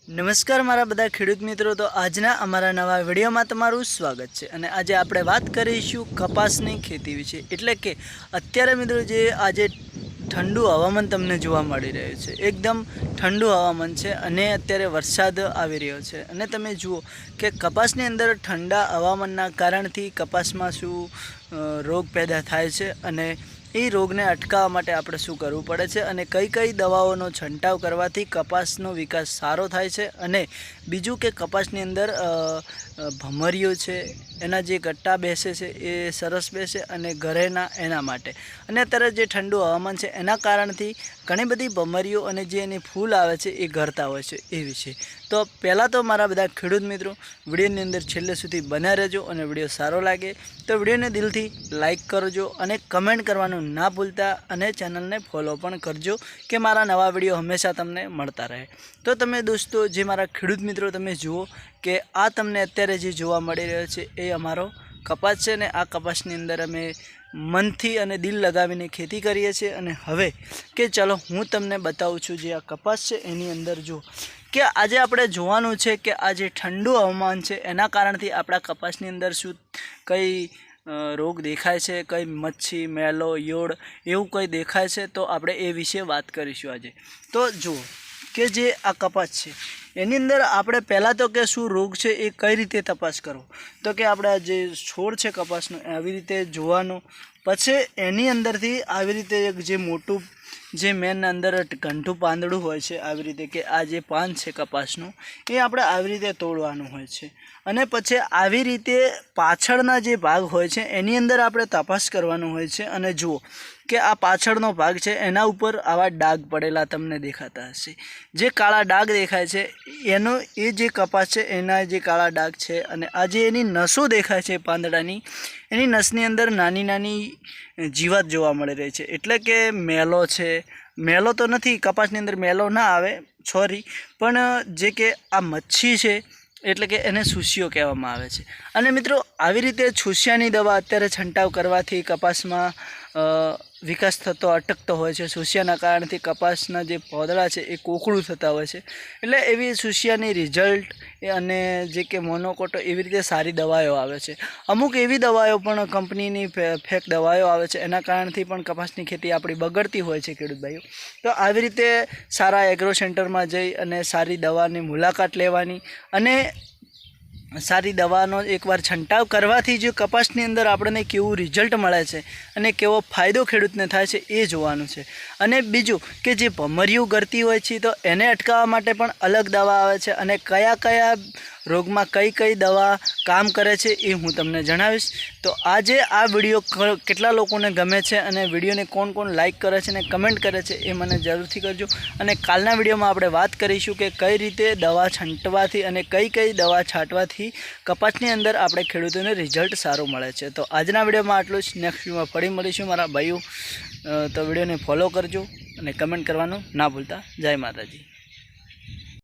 નમસ્કાર મારા બધા ખેડૂત મિત્રો, તો આજના અમારા નવા વિડીયોમાં તમારું સ્વાગત છે। અને આજે આપણે વાત કરીશું કપાસની ખેતી વિશે। એટલે કે અત્યારે મિત્રો જે આજે ઠંડુ હવામાન તમને જોવા મળી રહ્યું છે, એકદમ ઠંડુ હવામાન છે અને અત્યારે વરસાદ આવી રહ્યો છે। અને તમે જુઓ કે કપાસની અંદર ઠંડા હવામાનના કારણથી કપાસમાં શું રોગ પેદા થાય છે અને એ રોગને અટકાવવા માટે આપણે શું કરવું પડે છે અને કઈ કઈ દવાઓનો છંટકાવ કરવાથી કપાસનો વિકાસ સારો થાય છે। અને બીજું કે કપાસની અંદર ભમરીઓ છે એના જે ગટ્ટા બેસે છે એ સરસ બેસે અને ઘરેના એના માટે। અને અત્યારે જે ઠંડુ હવામાન છે એના કારણથી ઘણી બધી ભમરીઓ અને જે એની ફૂલ આવે છે એ ઘરતા હોય છે એ વિશે। તો પહેલાં તો મારા બધા ખેડૂત મિત્રો વિડીયોની અંદર છેલ્લે સુધી બન્યા રહેજો અને વિડીયો સારો લાગે તો વિડીયોને દિલથી લાઇક કરજો અને કમેન્ટ કરવાનું ના ભૂલતા અને ચેનલને ફોલો પણ કરજો કે મારા નવા વિડીયો હંમેશા તમને મળતા રહે। તો તમે દોસ્તો જે મારા ખેડૂત મિત્રો તમે જુઓ કે આ તમને અત્યારે જે જોવા મળી રહ્યો છે એ અમારો કપાસ છે ને આ કપાસની અંદર અમે મનથી અને દિલ લગાવીને ખેતી કરીએ છીએ। અને હવે કે ચાલો હું તમને બતાવું છું જે આ કપાસ છે એની અંદર જો કે આજે આપણે જોવાનું છે કે આ જે ઠંડુ હવામાન છે એના કારણથી આપણા કપાસની અંદર શું કઈ રોગ દેખાય છે, કઈ મચ્છી મેલો યોડ એવું કંઈ દેખાય છે, તો આપણે એ વિશે વાત કરીશું આજે। તો જુઓ કે જે આ કપાસ છે એની અંદર આપણે પહેલાં તો કે શું રોગ છે એ કઈ રીતે તપાસ કરવો, તો કે આપણે જે છોડ છે કપાસનો આવી રીતે જોવાનું, પછી એની અંદરથી આવી રીતે એક જે મોટું જે મેન અંદર ઘંટું પાંદડું હોય છે આવી રીતે કે આ જે પાન છે કપાસનું એ આપણે આવી રીતે તોડવાનું હોય છે। અને પછી આવી રીતે પાછળના જે ભાગ હોય છે એની અંદર આપણે તપાસ કરવાનું હોય છે। અને જુઓ કે આ પાછળનો ભાગ છે એના ઉપર આવા ડાઘ પડેલા તમને દેખાતા હશે, જે કાળા ડાઘ દેખાય છે એનો એ જે કપાસ છે એના જે કાળા ડાઘ છે। અને આ જે એની નસો દેખાય છે પાંદડાની એની નસની અંદર નાની નાની જીવાત જોવા મળી રહી છે, એટલે કે મેલો છે, મેલો તો નથી કપાસની અંદર મેલો ના આવે સોરી, પણ જે કે આ મચ્છી છે એટલે કે એને સુસ્યો કહેવામાં આવે છે। અને મિત્રો આવી રીતે સુસ્યાની દવા અત્યારે છંટકાવ કરવાથી કપાસમાં વિકાસ થતો અટકતો હોય છે। સુસ્યાના કારણથી કપાસના જે પોદળા છે એ કોકળું થતા હોય છે, એટલે એવી સુસ્યાની રિઝલ્ટ અને જે કે મોનોકોટો એવી રીતે સારી દવાઓ આવે છે। અમુક એવી દવાઓ પણ કંપનીની ફેક દવાઓ આવે છે એના કારણથી પણ કપાસની ખેતી આપણી બગડતી હોય છે ખેડૂત ભાઈઓ। તો આવી રીતે સારા એગ્રો સેન્ટરમાં જઈ અને સારી દવાની મુલાકાત લેવાની અને સારી દવાનો એકવાર છંટકાવ કરવાથી જે કપાસની અંદર આપણને કેવું રિઝલ્ટ મળે છે અને કેવો ફાયદો ખેડૂતને થાય છે એ જોવાનું છે। અને બીજું કે જે ભમરીઓ ગરતી હોય છે તો એને અટકાવવા માટે પણ અલગ દવા આવે છે અને કયા કયા રોગમાં કઈ કઈ દવા કામ કરે છે એ હું તમને જણાવીશ। તો આજે આ વિડીયો કેટલા લોકોને ગમે છે અને વિડીયોને કોણ કોણ લાઇક કરે છે અને કમેન્ટ કરે છે એ મને જરૂરથી કરજો। અને કાલના વિડીયોમાં આપણે વાત કરીશું કે કઈ રીતે દવા છંટવાથી અને કઈ કઈ દવા છાંટવાથી કપાસની અંદર આપણે ખેડૂતોને રિઝલ્ટ સારું મળે છે। તો આજના વિડીયોમાં આટલું જ, નેક્સ્ટ વિડીયોમાં ફરી મળીશું મારા ભાઈઓ। તો વિડીયોને ફોલો કરજો અને કમેન્ટ કરવાનું ના ભૂલતા। જય માતાજી।